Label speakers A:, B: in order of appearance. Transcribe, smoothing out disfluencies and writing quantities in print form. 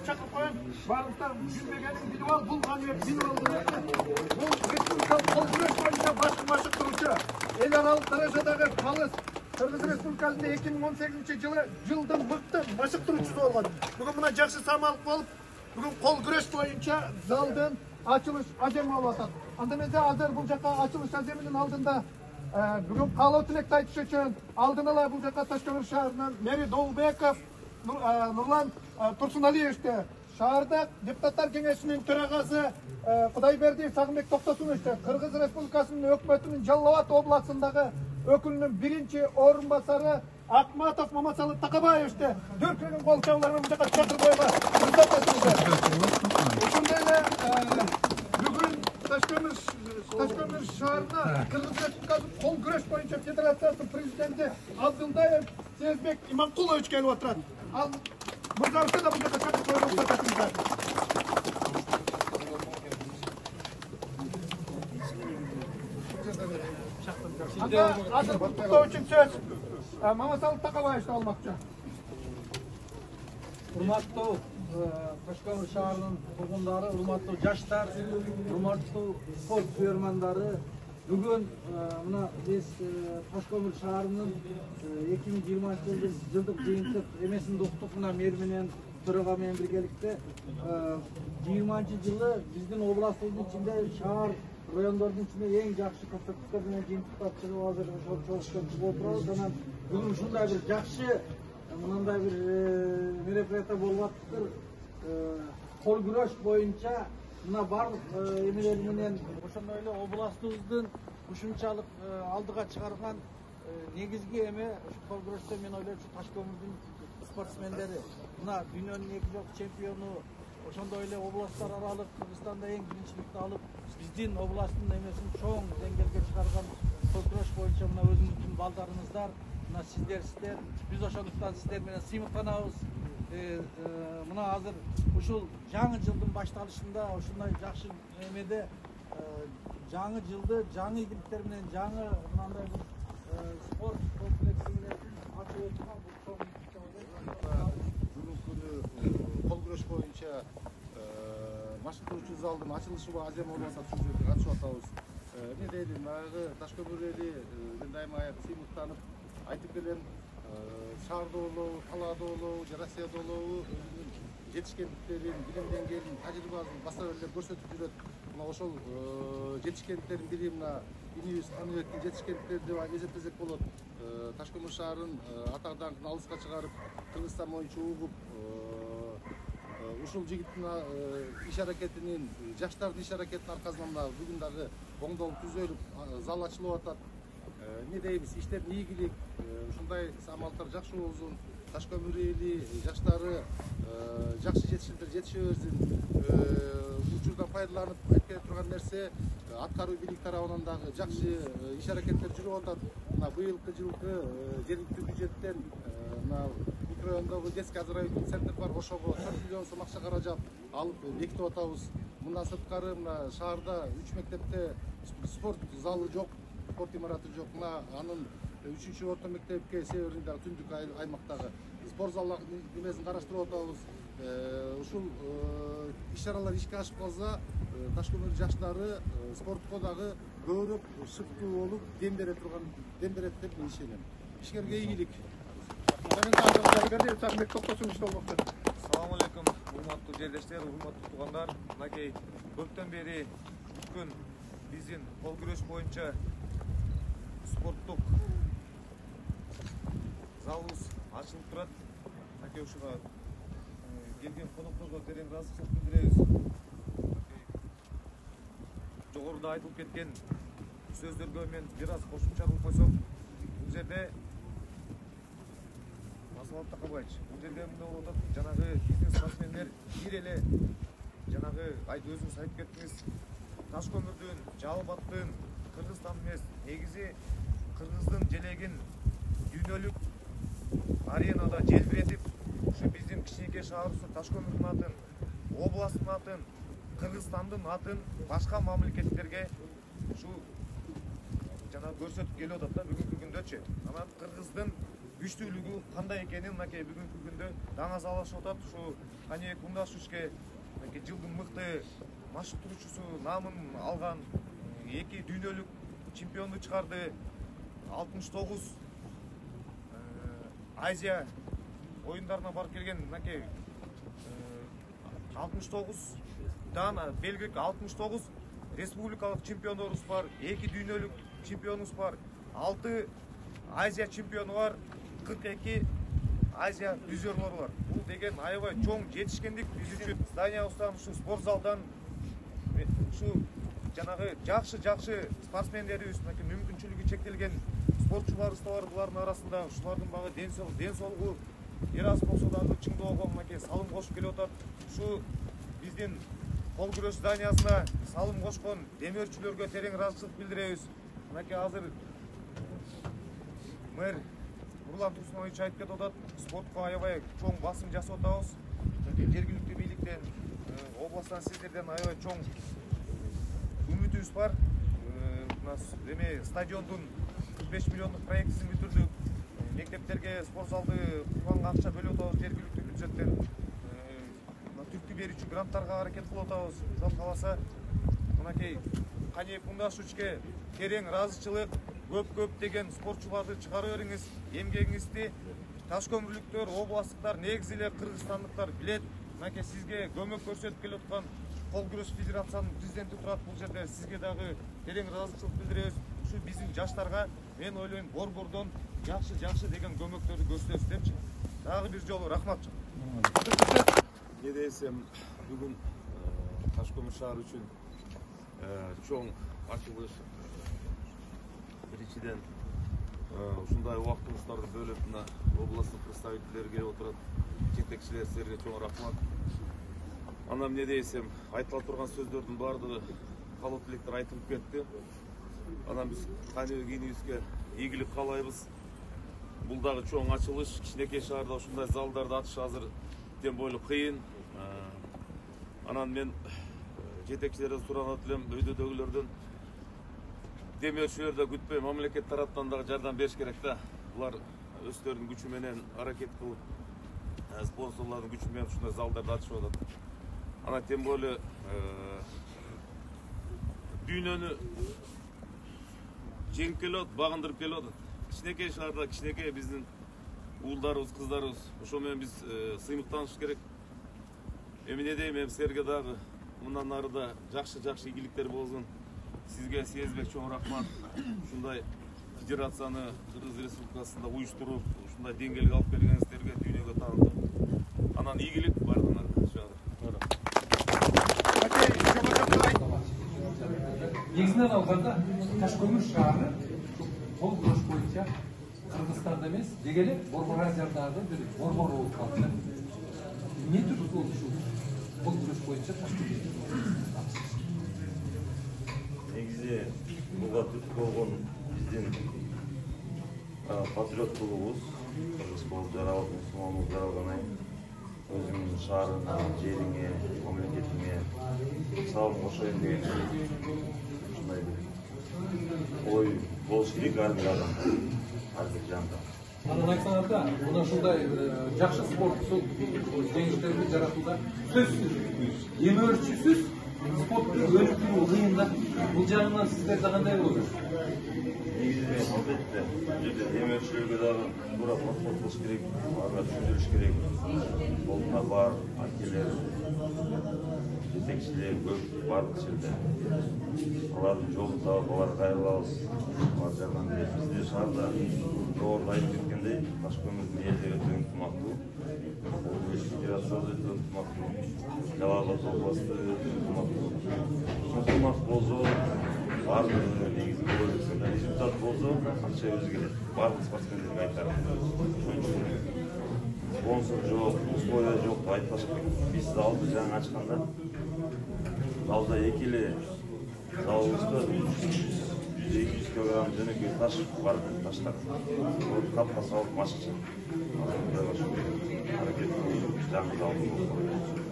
A: Çakıp koyun. Varlıklar bilmegenin bilip al. Bul Ganibek bilip aldı. Bu Respublikалық қол күрес бойынша басты машықтырушы. Ел аралық даражадағы қалыс Қырғыз Республикасында 2018 жылдың мықты машықтырушысы болған. Бүгін мына жақсы самалық болып, бүгін қол күрес бойынша залдың açılış acemi olatan. Andamızda hazır bu жаққа açılış aceminin алдында бүгін қалау тілекті айтыш үшін алдын ала бұл жаққа Ташкент шаарынан Мери Долбеков, Нұрлан Тұрсыналиевті, шаардық депутаттар кеңесінің төрағасы Құдайбердиев Сағынбек Тоқтасуновичті, Қырғыз Республикасының өкіметінің Жалауат облысындағы өкілінің бірінші орынбасары Акматов Мамасалы Тақабаевті дүркілген қолшауларымен бұл жаққа шақырып қойға рұқсат етіңіздер. Осындайлы бүгін Ташкент шаарына Қырғыз Республикасының қол күрес бойынша федерациясының президенті Абдылдаев Сезбек Иманқұлович келіп отырады. Ал мырзалықты да бұл жаққа шақырып қойға рұқсат етіңіздер. Азыр құттықтау үшін сөз Мамасалы Тақабаевты алмақшы.
B: Урматтуу Ташкент шаарынын тургундары, урматтуу жаштар, урматтуу спорт сүйөрмандары, бүгүн мына биз Ташкент шаарынын 2020 жылдык жыйынтык эмесин уктук мына мэр менен төрага менен биргеликте 20 жылы биздин областыбыздын ичинде шаар райондордун ичинде эң жакшы көрсөткүчтөр менен жыйынтыктап чыгып азыр чогулуп отурабыз. Анан бүгүн ушундай бир жакшы мындай бир мероприятие болуп атыптыр. Кол күрөш боюнча мына барлык эмелер менен ошондой эле областыбыздын ушунчалык алдыга чыгарган негизги эме ушу кол күрөштө мен ойлойм ушу Ташкенттин спортсмендери мына дүйнөнүн 2 жолку чемпиону ошондой эле областтар аралык Кыргызстанда эң биринчиликти алып биздин областтын эмесин чоң деңгээлге чыгарган кол күрөш боюнча мына өзүңүздүн балдарыңыздар мына сиздер биз ошондуктан сиздер менен сыймыктанабыз. Мына азыр ушул жаңы жылдын башталышында ушундай жакшы эмеде жаңы жылды жаңы ийгиликтер менен жаңы мындай бир спорт комплекси менен ачып өткөн бул чоң
C: бүгүнкү күнү кол күрөш боюнча машыктыруучу залдын ачылышы азем болуп атат, ушул жерге катышып атабыз. Эмне дейли, баягы Ташкент эли мен дайыма сыймыктанып айтып келем, шаарда болобу, талаада болобу, Россияда болобу өзүнүн жетишкендиктерин, билим деңгээлин, тажрыйбасын баса эле көрсөтүп жүрөт. Мына ошол жетишкендиктердин бири мына инибиз Каныбектин жетишкендиктери деп эсептесек болот. Ташкент шаарын атак даңкын алыска чыгарып, Кыргызстан боюнча угуп, ушул жигиттин иш аракетинин, жаштардын иш аракетинин аркасынан мына бүгүн дагы оңдолуп түзөлүп зал ачылып атат. Не дейбиз, иштердин ийгилик, ушундай самалдар жакшы болсун, Ташкент эли жаштары жакшы жетишимдер жетише берсин. Учурдан пайдаланып айтып келе турган нерсе, аткаруу бийлик тарабынан дагы жакшы иш аракеттер жүрүп атат. Мына быйылкы жылкы жергиликтүү бюджеттен мына микрорайондогу детский оздоровительный центр бар, ошого 4 миллион сом акча каражат алып бекитип атабыз. Мындан сырткары мына шаарда 3 мектепте спорт залы жок, спорт имараты жок. Мына анын 3-чү орто мектепке севериндеги түндүк аймактагы спорт залы эмесин караштырып атабыз. Ушул иш-чаралар ишке ашып калса, Ташкент жаштары спортко дагы көбүрөөк шыктуу болуп, дем берет деп мен ишенем. Ишкерге ийгилик.
D: Assalamu alaikum, урматтуу жерлештер, урматтуу туугандар. Мынакей көптөн бери бүткүн биздин кол күрөш боюнча спорттук залыбыз ачылып турат. Мынакей ушуга келген конокторго терең ыраазычылык билдиребиз. Жогоруда айтылып кеткен сөздөргө мен бир аз кошумча кылып койсом, бул жерде Мамасалы Тақабаевич, бул жерде мындай болуп атат, жанагы биздин спортсмендер бир эле жанагы өзүңүз айтып кеттиңиз, Ташкөмүрдүн, Жалал-Абадтын, Кыргызстандын эмес, негизи Кыргыздын желегин дүйнөлүк аренада желбиретип, ушу биздин кичинекей шаарыбыздын Ташкөмүрдүн атын, областтын атын, Кыргызстандын атын башка мамлекеттерге ушу жана көрсөтүп келип атат да бүгүнкү күндөчү. Анан Кыргыздын күчтүүлүгү кандай экенин мынакей бүгүнкү күндө даңазалашып атат. Ушу Каныбек Кундашевичке мынакей жылдын мыкты машыктыруучусу наамын алган, 2 дүйнөлүк чемпионду чыгарды, 69 Азия оюндарына барып келген мынакей 69 дан белгилик 69 республикалык чемпиондорубуз бар, 2 дүйнөлүк чемпионубуз бар, 6 Азия чемпиону бар, 42 Азия призерлору бар. Бул деген аябай чоң жетишкендик биз үчүн. Зданиябыздан ушу спорт залдан ушу жанагы жакшы спортсмендерибиз, мүмкүнчүлүгү чектелген спортчуларыбыз да бар. Булардын арасында ушулардын багы ден соолугу Эрас болсо дагы чыңдоого мынакей салым кошуп келип атат. Ушу биздин кол күрөш зданиясына салым кошкон демөөрчүлөргө терең ыраазычылык билдиребиз. Мынакей азыр мэр Нурлан Турсунович айтып кетип атат, спортко аябай чоң басым жасап атабыз. Жергиликтүү бийликтен, областтан, сиздерден аябай чоң үмүтүбүз бар. Эме стадиондун 45 миллиондук проектисин бүтүрдүк. Мектептерге спорт залды курганга акча бөлүп атабыз жергиликтүү бюджеттен. Түптү берүүчү гранттарга аракет кылып атабыз. Кудай кааласа, мынакей Каныбек Кундашевичке терең ыраазычылык, көп деген спортчуларды чыгара бериңиз. Эмгегиңизди таш көмүрлүктөр, областтыктар, негизи эле кыргызстандыктар билет. Мынакей сизге көмөк көрсөтүп келип аткан кол күрөш федерациянын президенти турат. Бул жерде сизге дагы терең ыраазычылык билдиребиз. Ушу биздин жаштарга мен ойлойм борбордон жакшы деген көмөктөрдү көрсөтөбүз депчи. Дагы бир жолу рахмат.
E: Не десем, бүгүн Ташкөмүр шаары үчүн чоң ачылыш. Биринчиден ушундай убактыңыздарды бөлүп мына областтык представительдер келип отурат. Жетекчилер, силерге чоң рахмат. Анан эмне десем, айтыла турган сөздөрдүн баардыгы каалоо тилектер айтылып кетти. Анан биз Каныбек ийинибизге ийгилик каалайбыз. Бул дагы чоң ачылыш. Кичинекей шаарда ушундай залдарды ачыш азыр тем более кыйын. Анан мен жетекчилерден суранат элем, өйдөдөгүлөрдөн демөөрчүлөрдө күтпөй мамлекет тараптан дагы жардам бериш керек да. Булар өздөрүнүн күчү менен аракет кылып, спонсорлордун күчү менен ушундай залдарды ачып атат. Анан тем более дүйнөнү жеңип келип, багындырып келип атат. Кичинекей шаарда кичинекей биздин уулдарыбыз, кыздарыбыз, ошо менен биз сыймыктанышыбыз керек. Эмне дейм, силерге дагы мындан арыда жакшы ийгиликтер болсун. Сизге съездбек чоң рахмат. Ушундай федерацияны Кыргыз Республикасында уюштуруп, ушундай деңгээлге алып келгениңиздерге дүйнөгө таанытып. Анан ийгилик бардыгыңарга.
F: Негизинен алганда Ташкөмүр шаары кол күрөш боюнча Кыргызстанда эмес, деги эле Борбор Азиядагы бир борбор болуп калды. Эмне түрдүү ушул кол күрөш боюнча Ташкөмүр?
G: Негизи буга түрткү болгон биздин патриот клубубуз, Кыргыз болуп жаралып, мусулман болуп жаралгандан кийин өзүңдүн шаарыңа, жериңе, мамлекетиңе салым кошоюн деген ушундай бир ой болуш керек ар бир адамда, ар бир жанда.
F: Анан айтсаңарда, мына ушундай жакшы спорттук жеңиштерди жаратууда сөзсүз, демөөрчүсүз спортту өнүктүрүү кыйын да. Бул жагынан сиздерде кандай болот?
G: Негизи албетте, бул жерде демөөрчүлөргө дагы туура подход кылыш керек, аларга түшүндүрүш керек. Колунда бар акелер, жетекчилер көп бардык жерде. Алардын жолун таап, аларга кайрылабыз. Алар жардам берет. Бизде шаарда жогоруда айтып кеткендей, Ташкөмүрдүн эли өтө ынтымактуу. Федерациясы өтө ынтымактуу. Жалал Абад областы өтө ынтымактуу. Ынтымак болсо, бардыгы негизи болот. Результат болсо, акча өзү келет. Бардык спортсмендерге айтарым. Спонсор жок, условия жок деп айтпашык керек. Биз залды жаңы ачканда, залда эки эле залыбызда 200 килограмм жөнөкөй таш бар, таштар. Капка салып машыкчы. Аракет жаңы залды болуп.